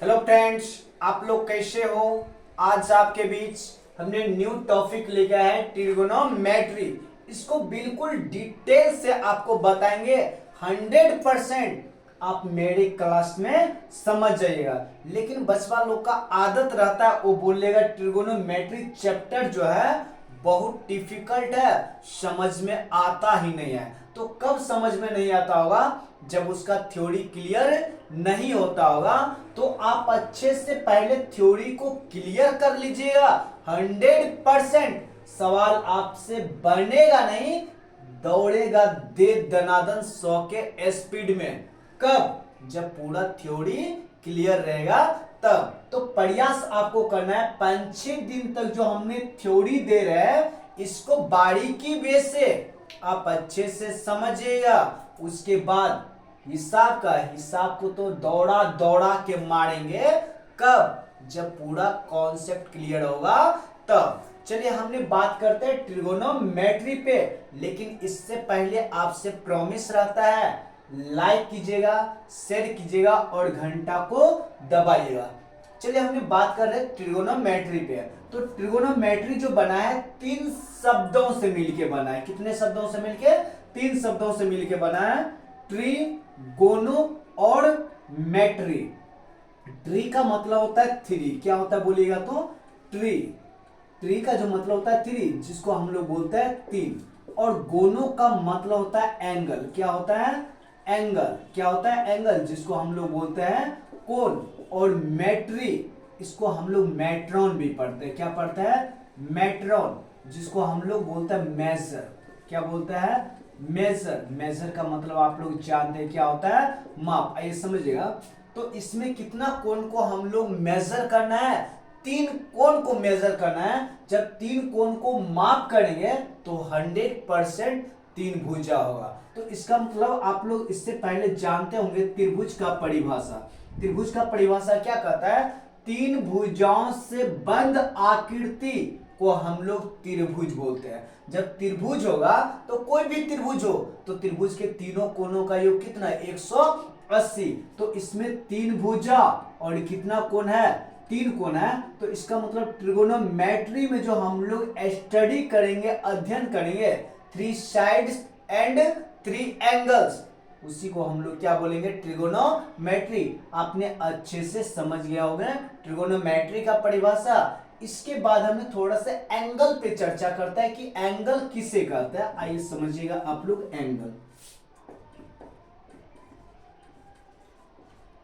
Hello friends, आप लोग कैसे हो। आज आपके बीच हमने न्यू टॉपिक लेके आए हैं ट्रिगोनोमेट्री। इसको बिल्कुल डिटेल से आपको बताएंगे। 100% आप मेरी क्लास में समझ जाइएगा। लेकिन बचपा लोग का आदत रहता है, वो बोलेगा ट्रिगोनोमेट्री चैप्टर जो है बहुत डिफिकल्ट है, समझ में आता ही नहीं है। तो कब समझ में नहीं आता होगा? जब उसका थ्योरी क्लियर नहीं होता होगा। तो आप अच्छे से पहले थ्योरी को क्लियर कर लीजिएगा। 100% सवाल आपसे बनेगा नहीं, दौड़ेगा दे दनादन 100 के स्पीड में। कब? जब पूरा थ्योरी क्लियर रहेगा तब। तो प्रयास आपको करना है 5-6 दिन तक जो हमने थ्योरी दे रहे हैं, इसको बारीकी बेस से आप अच्छे से समझिएगा। उसके बाद हिसाब को तो दौड़ा दौड़ा के मारेंगे। कब? जब पूरा कॉन्सेप्ट क्लियर होगा तब। चलिए हमने बात करते हैं ट्रिगोनोमेट्री पे। लेकिन इससे पहले आपसे प्रॉमिस रहता है, लाइक कीजिएगा, शेयर कीजिएगा और घंटा को दबाइएगा। चलिए हमने बात कर रहे हैं ट्रिगोनोमेट्री पे। तो ट्रिगोनोमेट्री जो बना है 3 शब्दों से मिलके बना है। कितने शब्दों से मिलके? 3 शब्दों से मिलके बना है। ट्रिगोनो और मेट्री। ट्री का मतलब होता है 3। क्या होता है बोलिएगा तो? ट्री। ट्री का जो मतलब होता है 3, जिसको हम लोग बोलते हैं 3। और गोनो का मतलब होता है एंगल। क्या होता है? एंगल। क्या होता है? एंगल, जिसको हम लोग बोलते हैं कोण। और मेट्री, इसको हम लोग मेट्रॉन भी पढ़ते हैं। क्या पढ़ते हैं? मेट्रॉन, जिसको हम लोग बोलते हैं मेजर। क्या बोलते हैं? मेजर। मेजर का मतलब आप लोग जानते हैं क्या होता है? माप। आइए समझिएगा। तो इसमें कितना कोण को हम लोग मेजर करना है? 3 कोण को मेजर करना है। जब 3 कोण को माप करेंगे तो 100% 3 भुजा होगा। तो इसका मतलब आप लोग इससे पहले जानते होंगे त्रिभुज का परिभाषा। त्रिभुज का परिभाषा क्या कहता है? 3 भुजाओं से बंद आकृति को हम लोग त्रिभुज बोलते हैं। जब त्रिभुज होगा तो कोई भी त्रिभुज हो तो त्रिभुज के तीनों कोणों का योग कितना है? 180। तो इसमें 3 भुजा और कितना कोण है? 3 कोण है। तो इसका मतलब ट्रिगोनोमेट्री में जो हम लोग स्टडी करेंगे, अध्ययन करेंगे, 3 साइड्स एंड 3 एंगल्स, उसी को हम लोग क्या बोलेंगे? ट्रिगोनोमेट्री। आपने अच्छे से समझ गया होगा ट्रिगोनोमेट्री का परिभाषा। इसके बाद हमें थोड़ा सा एंगल पे चर्चा करता है कि एंगल किसे कहते हैं। आइए समझिएगा आप लोग एंगल।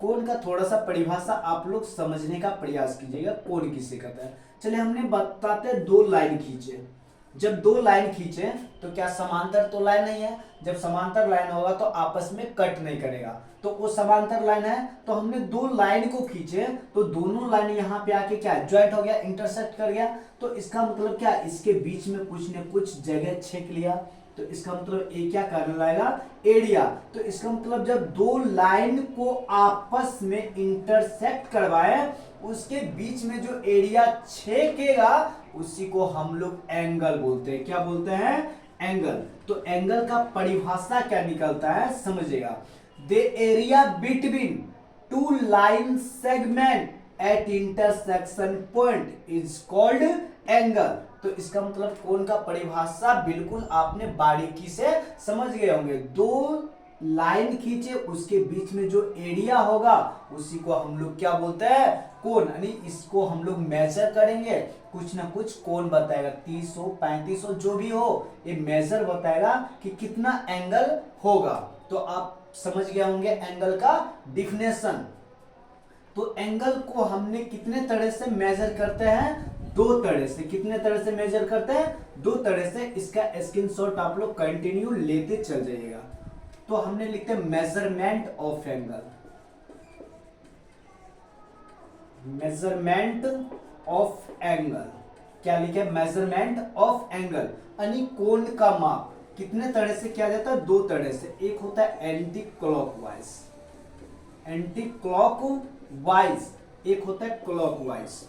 कोण का थोड़ा सा परिभाषा आप लोग समझने का प्रयास कीजिएगा, कोण किसे कहता है। चलिए हमने बताते हैं 2 लाइन खींचे। जब 2 लाइन खींचे तो क्या समांतर तो लाइन नहीं है? जब समांतर लाइन होगा तो आपस में कट नहीं करेगा, तो वो समांतर लाइन है। तो हमने 2 लाइन को खींचे तो दोनों लाइन यहाँ पे आके क्या ज्वाइंट हो गया, इंटरसेक्ट कर गया। तो इसका मतलब क्या? इसके बीच में कुछ न कुछ जगह छेक लिया। तो इसका मतलब ए क्या कहलाएगा? एरिया। तो इसका मतलब जब 2 लाइन को आपस में इंटरसेक्ट करवाए, उसके बीच में जो एरिया छेकेगा उसी को हम लोग एंगल बोलते हैं। क्या बोलते हैं? एंगल। तो एंगल का परिभाषा क्या निकलता है समझिएगा। The area between 2 line segment at intersection point is called angle. तो इसका मतलब कोण का परिभाषा बिल्कुल आपने बारीकी से समझ गए होंगे। 2 लाइन खींचे, उसके बीच में जो एरिया होगा उसी को हम लोग क्या बोलते हैं? कोण। यानी इसको हम लोग मेजर करेंगे, कुछ ना कुछ कोण बताएगा, 30 हो 35 हो जो भी हो, ये मेजर बताएगा कि कितना एंगल होगा। तो आप समझ गए होंगे एंगल का डिफिनेशन। तो एंगल को हमने कितने तरह से मेजर करते हैं? 2 तरह से। कितने तरह से मेजर करते हैं? 2 तरह से। इसका स्क्रीनशॉट आप लोग कंटिन्यू लेते चल जाइएगा। तो हमने लिखते हैं measurement of angle. Measurement of angle. क्या लिखे? मेजरमेंट ऑफ एंगल, यानी कोण का माप कितने तरह से किया जाता है? 2 तरह से। एक होता है एंटी क्लॉकवाइज, एंटी क्लॉकवाइज, एक होता है क्लॉकवाइज।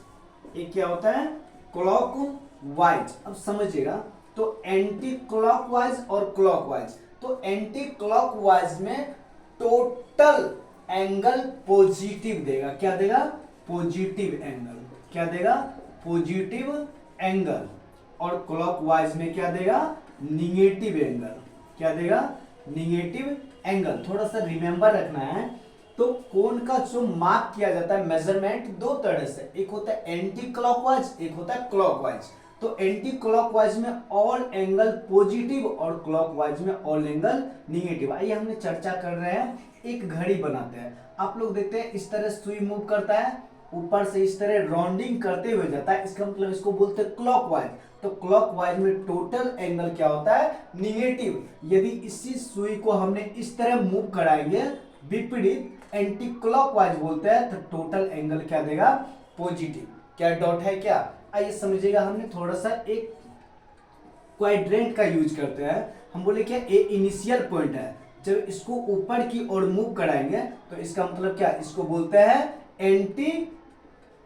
एक क्या होता है? क्लॉकवाइज। अब समझिएगा। तो एंटी क्लॉकवाइज और क्लॉकवाइज। तो एंटी क्लॉकवाइज में टोटल एंगल पॉजिटिव देगा। क्या देगा? Positive angle. क्या देगा? Positive angle. और क्लॉकवाइज में क्या देगा? Negative angle. क्या देगा? Negative angle. थोड़ा सा रिमेंबर रखना है। तो कोण का जो माप किया जाता है मेजरमेंट दो तरह से, एक होता है एंटी क्लॉकवाइज, एक होता है क्लॉकवाइज। तो एंटी क्लॉकवाइज में ऑल एंगल पॉजिटिव और क्लॉकवाइज में ऑल एंगल निगेटिव। आइए हमने चर्चा कर रहे हैं, एक घड़ी बनाते हैं। आप लोग देखते हैं इस तरह सुई मूव करता है, ऊपर से इस तरह राउंडिंग करते हुए जाता है, इसका मतलब इसको बोलते हैं क्लॉकवाइज। तो क्लॉकवाइज में टोटल एंगल क्या होता है? निगेटिव। यदि इसी सुई को हमने इस तरह मूव कराएंगे विपरीत, एंटी क्लॉकवाइज बोलते हैं, तो टोटल एंगल क्या देगा? पॉजिटिव। क्या डॉट है क्या? आइए समझिएगा, हमने थोड़ा सा एक क्वाड्रेंट का यूज करते हैं। हम बोले क्या? ए इनिशियल पॉइंट है, जब इसको ऊपर की ओर मूव कराएंगे तो इसका मतलब क्या? इसको बोलते हैं एंटी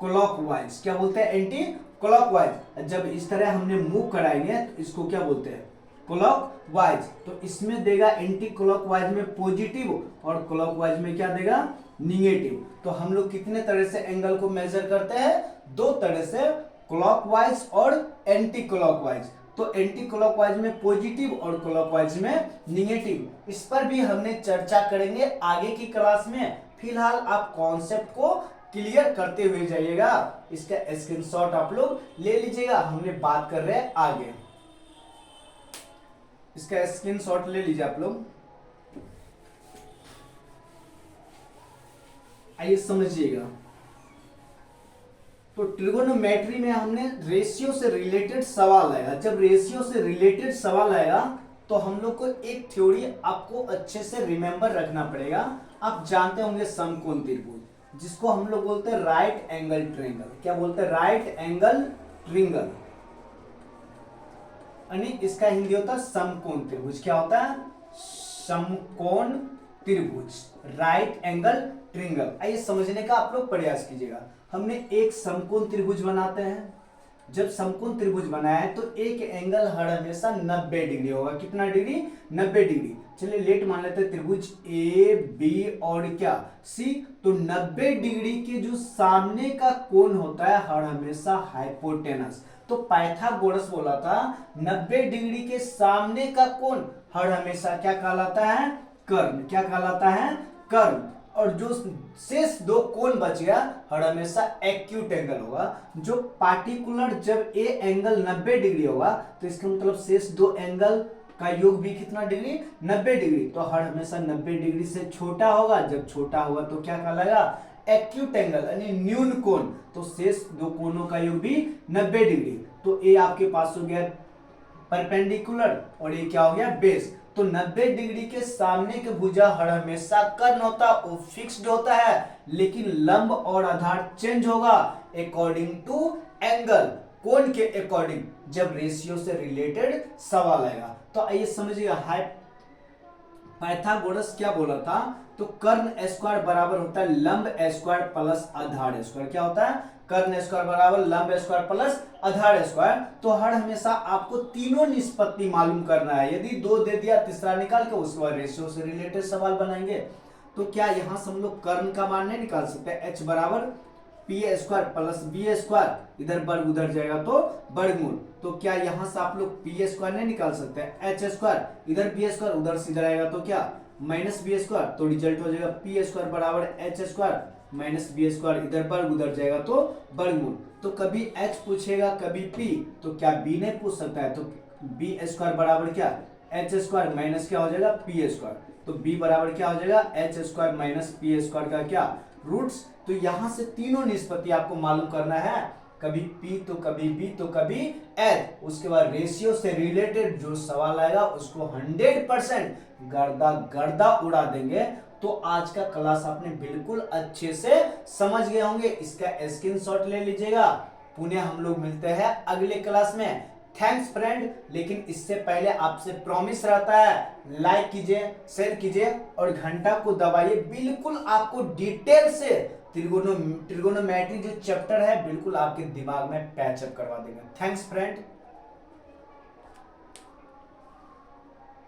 क्लॉकवाइज। क्या बोलते हैं? Anti clockwise. जब इस तरह हमने मूव कराएंगे तो इसको क्या बोलते हैं? क्लॉकवाइज। तो इसमें देगा एंटी क्लॉकवाइज में पॉजिटिव और क्लॉकवाइज में क्या देगा? निगेटिव। तो हम लोग कितने तरह से एंगल को मेजर करते हैं? दो तरह से, क्लॉकवाइज और एंटी क्लॉकवाइज। तो एंटी क्लॉकवाइज में पॉजिटिव और क्लॉकवाइज में निगेटिव। इस पर भी हमने चर्चा करेंगे आगे की क्लास में। फिलहाल आप कॉन्सेप्ट को क्लियर करते हुए जाइएगा। इसका स्क्रीनशॉट आप लोग ले लीजिएगा। हमने बात कर रहे हैं आगे, इसका स्क्रीनशॉट ले लीजिए आप लोग। आइए समझिएगा। तो ट्रिगोनोमेट्री में हमने रेशियो से रिलेटेड सवाल आएगा। जब रेशियो से रिलेटेड सवाल आएगा तो हम लोग को एक थ्योरी आपको अच्छे से रिमेंबर रखना पड़ेगा। आप जानते होंगे समकोण त्रिभुज, जिसको हम लोग बोलते हैं राइट एंगल ट्रायंगल। क्या बोलते हैं? Right angle triangle. यानी इसका हिंदी होता है समकोण त्रिभुज। क्या होता है? समकोण त्रिभुज, राइट एंगल ट्रायंगल। आइए समझने का आप लोग प्रयास कीजिएगा। हमने एक समकोण त्रिभुज बनाते हैं। जब समकोण त्रिभुज बनाया है तो एक एंगल हर हमेशा 90 डिग्री होगा। कितना डिग्री? 90 डिग्री। चलिए लेट मान लेते हैं त्रिभुज ए बी और क्या सी। तो 90 डिग्री के जो सामने का कोण होता है हर हमेशा हाइपोटेनस। तो पाइथागोरस बोला था 90 डिग्री के सामने का कोण हर हमेशा क्या कहलाता है? कर्ण। क्या कहलाता है? कर्ण। और जो शेष दो कोण बच गया हर हमेशा एक्यूट एंगल होगा। जो पार्टिकुलर जब ए एंगल 90 डिग्री होगा तो इसका मतलब शेष दो एंगल का योग भी कितना डिग्री? 90 डिग्री। तो हर हमेशा 90 डिग्री से छोटा होगा। जब छोटा होगा तो क्या कहलाएगा? एक्यूट एंगल यानी न्यून कोण। तो शेष दो कोणों का योग भी 90 डिग्री। तो ए आपके पास हो गया परपेंडिकुलर और ये क्या हो गया? बेस। तो 90 डिग्री के सामने के भुजा हर हमेशा कर्ण होता है, वो फिक्स्ड होता है, लेकिन लंब और आधार चेंज होगा अकॉर्डिंग टू एंगल, कोण के अकॉर्डिंग, जब रेशियो से रिलेटेड सवाल आएगा। तो आइए समझिएगा, पाइथागोरस क्या बोला था? तो कर्ण स्क्वायर बराबर होता है लंब स्क्वायर प्लस आधार स्क्वायर। क्या होता है? कर्ण स्क्वायर बराबर लंब स्क्वायर प्लस आधार स्क्वायर। तो हर हमेशा आपको तीनों निष्पत्ति मालूम करना है। यदि दो दे दिया, तीसरा निकाल के उसके बाद रेशियो से रिलेटेड सवाल बनाएंगे। तो क्या यहां से हम लोग कर्ण का मान नहीं निकाल सकते? h बराबर p square plus b square, इधर वर्ग उधर जाएगा तो वर्गमूल। तो क्या यहां से आप लोग पी स्क्वायर नहीं निकाल सकते? एच स्क्वायर, इधर बी स्क्वायर उधर से इधर आएगा तो क्या? Minus b square. तो रिजल्ट हो जाएगा पी स्क्वायर बराबर h square minus b square, इधर वर्ग उधर जाएगा तो वर्गमूल। तो कभी h पूछेगा कभी p, तो क्या b नहीं पूछ सकता है? तो बी स्क्वायर बराबर क्या? एच स्क्वायर माइनस क्या हो जाएगा? P square. तो b बराबर क्या हो जाएगा? H square minus P square का क्या? रूट्स। तो यहां से तीनों निष्पत्ति आपको मालूम करना है, कभी p तो कभी b तो कभी h। उसके बाद रेशियो से रिलेटेड जो सवाल आएगा उसको 100% गर्दा गर्दा उड़ा देंगे। तो आज का क्लास आपने बिल्कुल अच्छे से समझ गए होंगे। इसका स्क्रीनशॉट ले लीजिएगा। पुणे हम लोग मिलते हैं अगले क्लास में। Thanks friend. लेकिन इससे पहले आपसे प्रॉमिस रहता है, लाइक कीजिए, शेयर कीजिए और घंटा को दबाइए। बिल्कुल आपको डिटेल से ट्रिगोनोमेट्री जो चैप्टर है बिल्कुल आपके दिमाग में पैचअप करवा देंगे। Thanks friend.